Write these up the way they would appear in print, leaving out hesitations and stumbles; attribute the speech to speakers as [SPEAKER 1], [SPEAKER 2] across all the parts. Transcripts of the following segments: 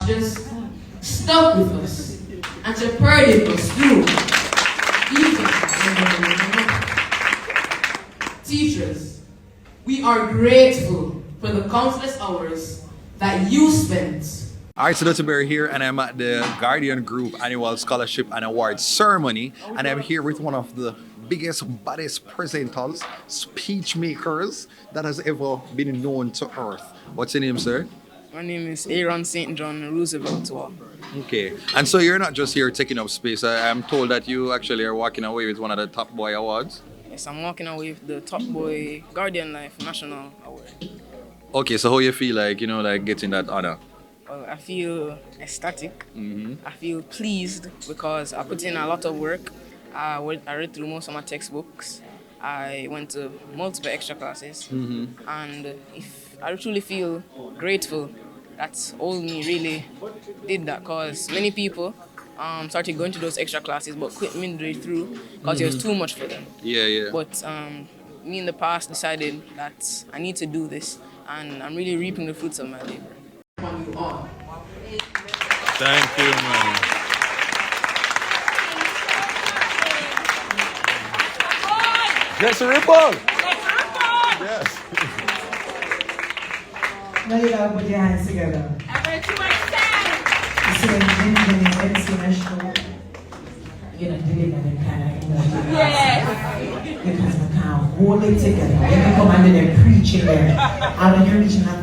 [SPEAKER 1] just stuck with us and shepherded us through. Even when we were teachers, we are grateful for the countless hours that you spent.
[SPEAKER 2] Alright, so Dutty Berry here, and I'm at the Guardian Group Annual Scholarship and Awards Ceremony, and I'm here with one of the biggest, baddest presenters, speech makers that has ever been known to Earth. What's your name, sir?
[SPEAKER 3] My name is Aaron St. John Roosevelt.
[SPEAKER 2] Okay, and so you're not just here taking up space. I'm told that you actually are walking away with one of the Top Boy Awards.
[SPEAKER 3] Yes, I'm walking away with the Top Boy Guardian Life National Award.
[SPEAKER 2] Okay, so how you feel like, like getting that honor?
[SPEAKER 3] Well, I feel ecstatic.
[SPEAKER 2] Mm-hmm.
[SPEAKER 3] I feel pleased because I put in a lot of work. I read through most of my textbooks. I went to multiple extra classes.
[SPEAKER 2] Mm-hmm.
[SPEAKER 3] And I truly feel grateful that all me really did that, because many people started going to those extra classes but quit midway through because it was too much for them.
[SPEAKER 2] Yeah.
[SPEAKER 3] But me in the past decided that I need to do this, and I'm really reaping the fruits of my labor.
[SPEAKER 2] Thank you, man. Jesse Ripple! Yes.
[SPEAKER 4] Now you gotta put your hands together. You see, when the show, you know, deliver them kind of energy. Yes. Because we can't hold it together. When you come under there preaching there, and when you're reaching out,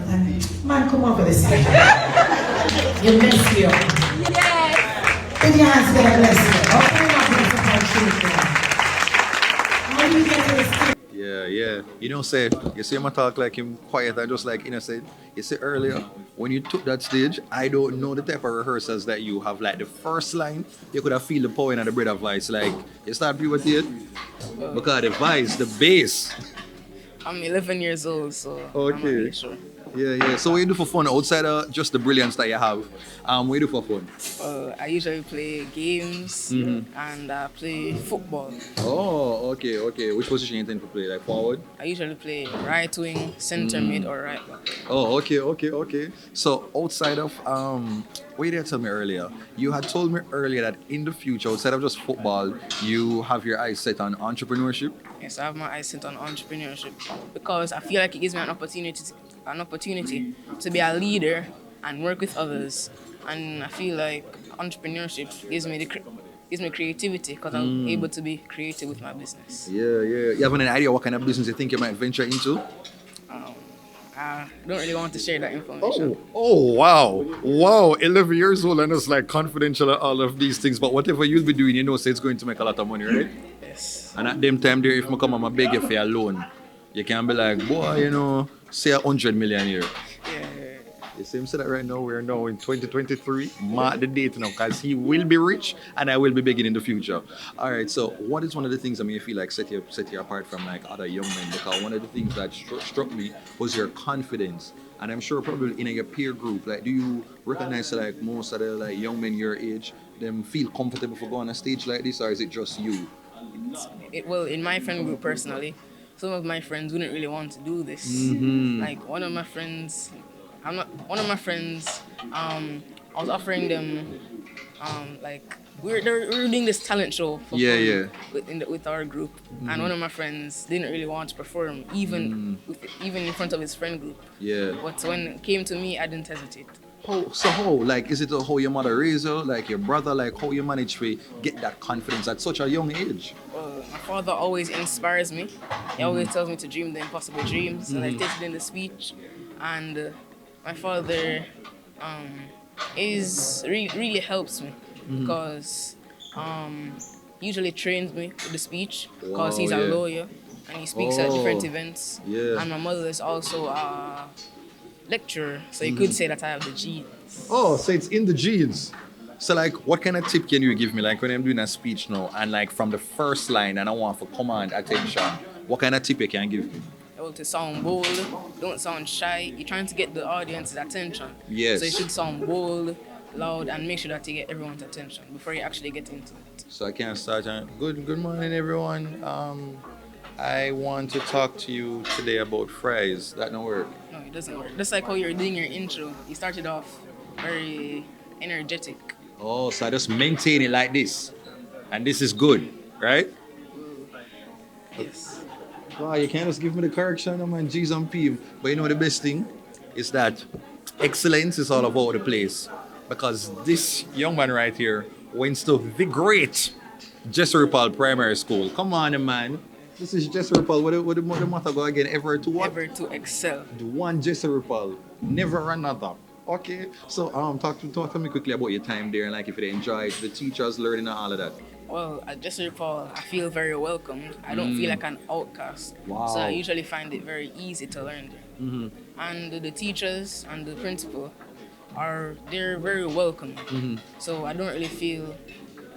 [SPEAKER 4] man, come over the stage. You mess me up. Yes. Put your hands together, bless you. Open up for the children. How do you get to the stage?
[SPEAKER 2] Yeah. Say, you see him talk like him quiet and just like innocent. You see earlier, when you took that stage, I don't know the type of rehearsals that you have. Like the first line, you could have feel the power in the breath of voice. Like, you start puberty because the voice, the bass.
[SPEAKER 3] I'm 11 years old, so
[SPEAKER 2] Okay.
[SPEAKER 3] I'm not really sure.
[SPEAKER 2] Yeah. So what you do for fun outside of just the brilliance that you have? What you do for fun?
[SPEAKER 3] I usually play games and I play football.
[SPEAKER 2] Oh, okay. Which position you intend to play? Like forward?
[SPEAKER 3] I usually play right wing, center mid, or right back.
[SPEAKER 2] Oh, okay. So outside of what you did tell me earlier, you had told me earlier that in the future, outside of just football, you have your eyes set on entrepreneurship.
[SPEAKER 3] Yes, I have my eyes set on entrepreneurship because I feel like it gives me an opportunity to be a leader and work with others. And I feel like entrepreneurship gives me creativity because I'm able to be creative with my business.
[SPEAKER 2] Yeah. You have any idea what kind of business you think you might venture into?
[SPEAKER 3] I don't really want to share that information.
[SPEAKER 2] Oh, wow. 11 years old and it's like confidential and all of these things. But whatever you'll be doing, say it's going to make a lot of money, right?
[SPEAKER 3] Yes.
[SPEAKER 2] And at them time there, if I come and I beg you for a loan, you can be like, boy, say 100 million here.
[SPEAKER 3] Yeah.
[SPEAKER 2] You see him say that right now, we're now in 2023. Mark the date now, because he will be rich and I will be begging in the future. All right, so what is one of the things you feel like set you apart from like other young men? Because one of the things that struck me was your confidence. And I'm sure probably in your peer group, like, do you recognize like most of the like young men your age, them feel comfortable for going on a stage like this, or is it just you?
[SPEAKER 3] Well, in my friend group personally, some of my friends wouldn't really want to do this. Like one of my friends, I was offering them, we were doing this talent show for fun with our group, and one of my friends didn't really want to perform, even in front of his friend group.
[SPEAKER 2] Yeah.
[SPEAKER 3] But when it came to me, I didn't hesitate.
[SPEAKER 2] Is it how your mother raised you, like your brother, like how you managed to get that confidence at such a young age?
[SPEAKER 3] My father always inspires me. He always tells me to dream the impossible dreams, and I stated in the speech. And my father really helps me because he usually trains me with the speech because he's a lawyer and he speaks at different events.
[SPEAKER 2] Yeah.
[SPEAKER 3] And my mother is also a lecturer, so you could say that I have the genes.
[SPEAKER 2] Oh, so it's in the genes. So like, what kind of tip can you give me? Like when I'm doing a speech now and like from the first line and I want for command attention, what kind of tip you can give me?
[SPEAKER 3] To sound bold, don't sound shy. You're trying to get the audience's attention.
[SPEAKER 2] Yes.
[SPEAKER 3] So you should sound bold, loud, and make sure that you get everyone's attention before you actually get into it.
[SPEAKER 2] So I can start. Good morning, everyone. I want to talk to you today about fries. That don't work.
[SPEAKER 3] No, it doesn't work. Just like how you're doing your intro. You started off very energetic.
[SPEAKER 2] Oh, so I just maintain it like this. And this is good, right?
[SPEAKER 3] Yes.
[SPEAKER 2] Wow, you can't just give me the correction, man. G's and P. But you know the best thing is that excellence is all about the place. Because this young man right here went to the great Jesse Paul Primary School. Come on, man. This is Jesse Paul. What the motto go again? Ever to what?
[SPEAKER 3] Ever to excel.
[SPEAKER 2] The one Jesse Paul. Never another. Okay. So talk to me quickly about your time there and like if you enjoyed the teachers learning and all of that.
[SPEAKER 3] Well, at Jesse Paul, I feel very welcomed. I don't feel like an outcast.
[SPEAKER 2] Wow.
[SPEAKER 3] So I usually find it very easy to learn there. And the teachers and the principal they're very welcoming. So I don't really feel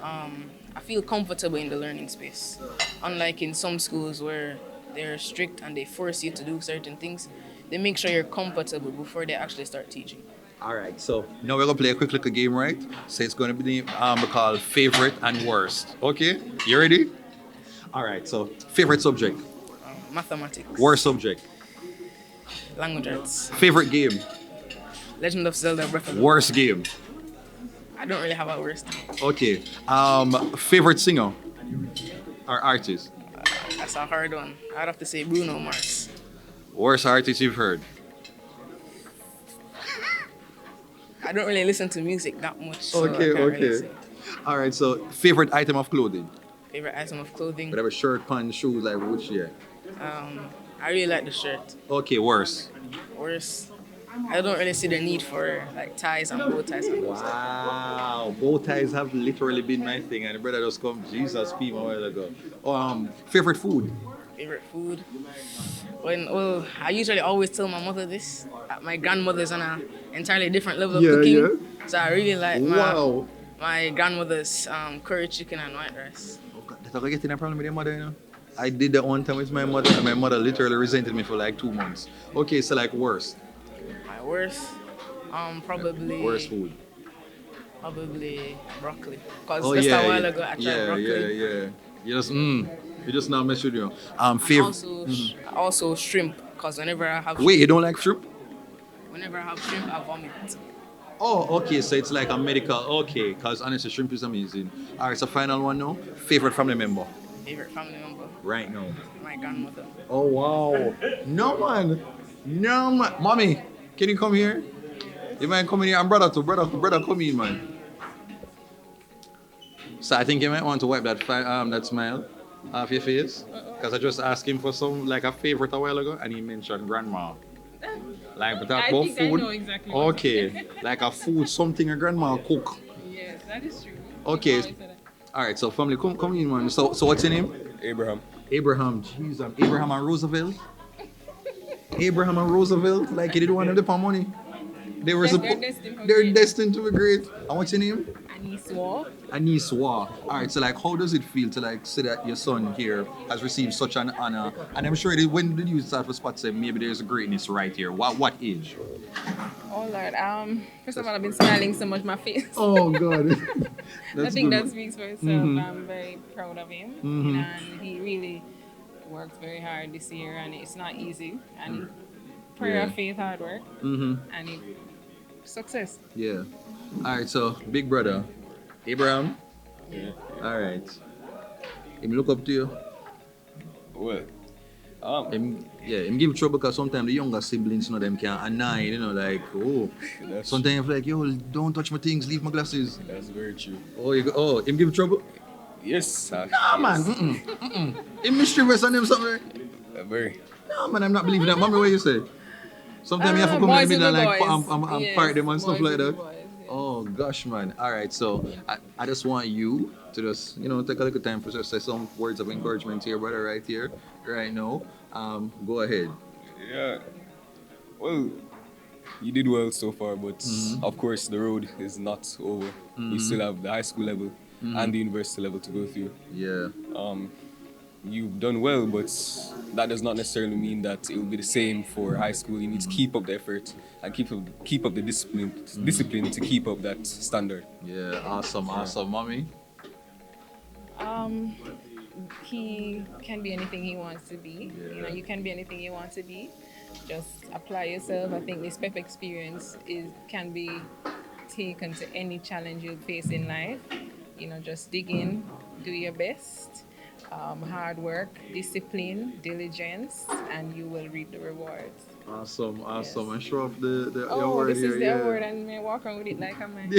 [SPEAKER 3] I feel comfortable in the learning space. Unlike in some schools where they're strict and they force you to do certain things, they make sure you're comfortable before they actually start teaching.
[SPEAKER 2] All right, so now we're gonna play a quick little game, right? So it's gonna be called favorite and worst. Okay, you ready? All right, so favorite subject,
[SPEAKER 3] Mathematics.
[SPEAKER 2] worst subject,
[SPEAKER 3] Language arts.
[SPEAKER 2] favorite game,
[SPEAKER 3] Legend of Zelda Breath of the
[SPEAKER 2] worst game.
[SPEAKER 3] I don't really have a worst.
[SPEAKER 2] Okay, favorite singer or artist,
[SPEAKER 3] That's a hard one. I'd have to say Bruno Mars.
[SPEAKER 2] worst artist you've heard.
[SPEAKER 3] I don't really listen to music that much. So I
[SPEAKER 2] Okay,
[SPEAKER 3] can't really
[SPEAKER 2] okay.
[SPEAKER 3] say.
[SPEAKER 2] All right, so favorite item of clothing,
[SPEAKER 3] Favorite item of clothing.
[SPEAKER 2] whatever shirt, pants, shoes, like which year.
[SPEAKER 3] I really like the shirt.
[SPEAKER 2] Okay, worst.
[SPEAKER 3] Worst, I don't really see the need for like ties and bow ties and those.
[SPEAKER 2] Wow, bow ties have literally been my thing, and the brother just come Jesus P a while ago. Favorite food.
[SPEAKER 3] Favorite food. Well, I usually always tell my mother this. My grandmother's on an entirely different level of cooking. So I really like my grandmother's curry chicken and white rice.
[SPEAKER 2] That I get in a problem with your mother, you know? I did that one time with my mother, and my mother literally resented me for like 2 months. Okay, so like worst.
[SPEAKER 3] My worst, probably.
[SPEAKER 2] Worst food.
[SPEAKER 3] Probably broccoli. Because
[SPEAKER 2] Oh
[SPEAKER 3] just
[SPEAKER 2] yeah,
[SPEAKER 3] a while ago I tried broccoli.
[SPEAKER 2] yeah. You just now mess with you. Favorite.
[SPEAKER 3] Also shrimp. Because whenever I have
[SPEAKER 2] Wait, you don't like shrimp?
[SPEAKER 3] whenever I have shrimp, I vomit.
[SPEAKER 2] Oh, okay, so it's like a medical. Okay, because honestly, shrimp is amazing. All right, so final one now. Favorite family member.
[SPEAKER 3] Favorite family member,
[SPEAKER 2] Right now.
[SPEAKER 3] my grandmother.
[SPEAKER 2] Oh wow. No man. Mommy, can you come here? You might come in here and brother come in, man. So I think you might want to wipe that smile off your face. Because I just asked him for some like a favorite a while ago and he mentioned grandma. Like but that about food.
[SPEAKER 5] I know exactly what
[SPEAKER 2] Okay. Like a food, something a grandma cook.
[SPEAKER 5] Yes, that is true.
[SPEAKER 2] Okay. Alright, so family, come in, man. So what's your name?
[SPEAKER 6] Abraham.
[SPEAKER 2] Abraham. Jeez, Abraham and Roosevelt. Abraham and Roosevelt, like you didn't want them to pay money. They were they're destined to be great. And what's your name?
[SPEAKER 5] Waugh.
[SPEAKER 2] Anis Waugh. Alright, so like how does it feel to like say that your son here has received such an honor? And I'm sure when did you start to spot say maybe there's a greatness right here? What age?
[SPEAKER 5] Oh Lord. First of all, I've been smiling so much, my face.
[SPEAKER 2] Oh God.
[SPEAKER 5] I think that speaks for itself. I'm very proud of him, and he really works very hard this year, and it's not easy. And prayer, faith, hard work, and success.
[SPEAKER 2] Yeah. Alright, so big brother, Abraham.
[SPEAKER 6] Yeah.
[SPEAKER 2] Alright. Him look up to you.
[SPEAKER 6] Well,
[SPEAKER 2] Him give trouble because sometimes the younger siblings, them can annoy, like,
[SPEAKER 6] That's
[SPEAKER 2] sometimes like, yo, don't touch my things, leave my glasses.
[SPEAKER 6] that's very true.
[SPEAKER 2] Him give trouble?
[SPEAKER 6] Yes,
[SPEAKER 2] Nah, man, Him mischievous and him something.
[SPEAKER 6] very.
[SPEAKER 2] Nah, man, I'm not believing that. Mommy, what you say? Sometimes you have to come in the middle and like, I'm fight them and stuff like that. Oh gosh, man. Alright, so I just want you to just, take a little time for just say some words of encouragement to your brother right here, right now. Go ahead.
[SPEAKER 6] Yeah. Well, you did well so far, but of course the road is not over. You still have the high school level and the university level to go through.
[SPEAKER 2] Yeah.
[SPEAKER 6] You've done well, but that does not necessarily mean that it will be the same for high school. You need to keep up the effort and keep up the discipline to keep up that standard.
[SPEAKER 2] Yeah, awesome, mommy.
[SPEAKER 5] He can be anything he wants to be.
[SPEAKER 2] Yeah.
[SPEAKER 5] You can be anything you want to be. Just apply yourself. I think this PEP experience can be taken to any challenge you face in life. Just dig in, do your best, hard work, discipline, diligence, and you will reap the rewards.
[SPEAKER 2] Awesome.
[SPEAKER 5] Yes.
[SPEAKER 2] And show off the
[SPEAKER 5] Oh,
[SPEAKER 2] award
[SPEAKER 5] this
[SPEAKER 2] here.
[SPEAKER 5] is the
[SPEAKER 2] yeah.
[SPEAKER 5] award, and me walk around with it like a man.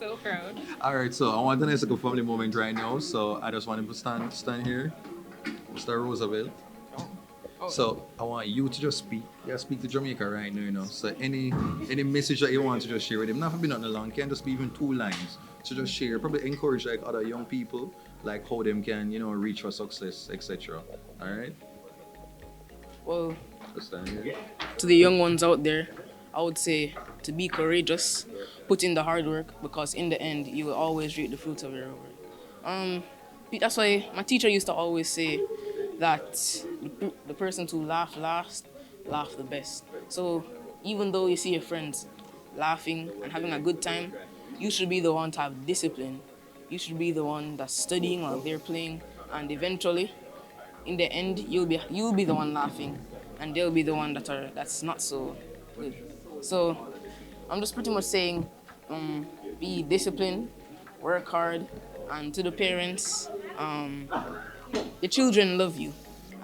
[SPEAKER 5] So proud.
[SPEAKER 2] All right, so I want to take a family moment right now. So I just want him to stand here, Mr. Roosevelt.
[SPEAKER 5] Oh.
[SPEAKER 2] So I want you to just speak. Yeah, speak to Jamaica right now. So any message that you want to just share with him, not for being nothing long, can just be even 2 lines. So just share, probably encourage like other young people, like how them can reach for success, etc. All right.
[SPEAKER 3] Well,
[SPEAKER 2] Just stand here.
[SPEAKER 3] to the young ones out there, I would say to be courageous, put in the hard work, because in the end, you will always reap the fruits of your work. That's why my teacher used to always say that the person to laugh last, laugh the best. So even though you see your friends laughing and having a good time, you should be the one to have discipline. You should be the one that's studying while they're playing, and eventually, in the end, you'll be the one laughing, and they'll be the one that's not so good. So I'm just pretty much saying, be disciplined, work hard, and to the parents, the children love you,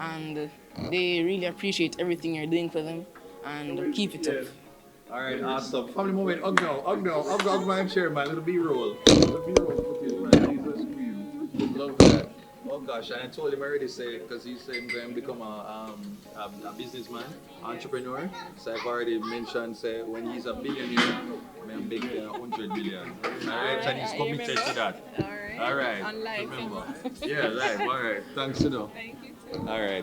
[SPEAKER 3] and they really appreciate everything you're doing for them, and keep it up.
[SPEAKER 2] All right, awesome. Family moment. Hug my chair, man. Little B-roll. Little B-roll. Put it, man. Jesus Christ. Love that. Oh gosh, and I told him already, because he said he's going to become a businessman, entrepreneur. So I've already mentioned, when he's a billionaire, I'm big 100 billion. All right, and he's committed to that.
[SPEAKER 5] All right.
[SPEAKER 2] All right.
[SPEAKER 5] On life.
[SPEAKER 2] Remember. Yeah, live. All right. Thanks,
[SPEAKER 5] Thank you too.
[SPEAKER 2] All right.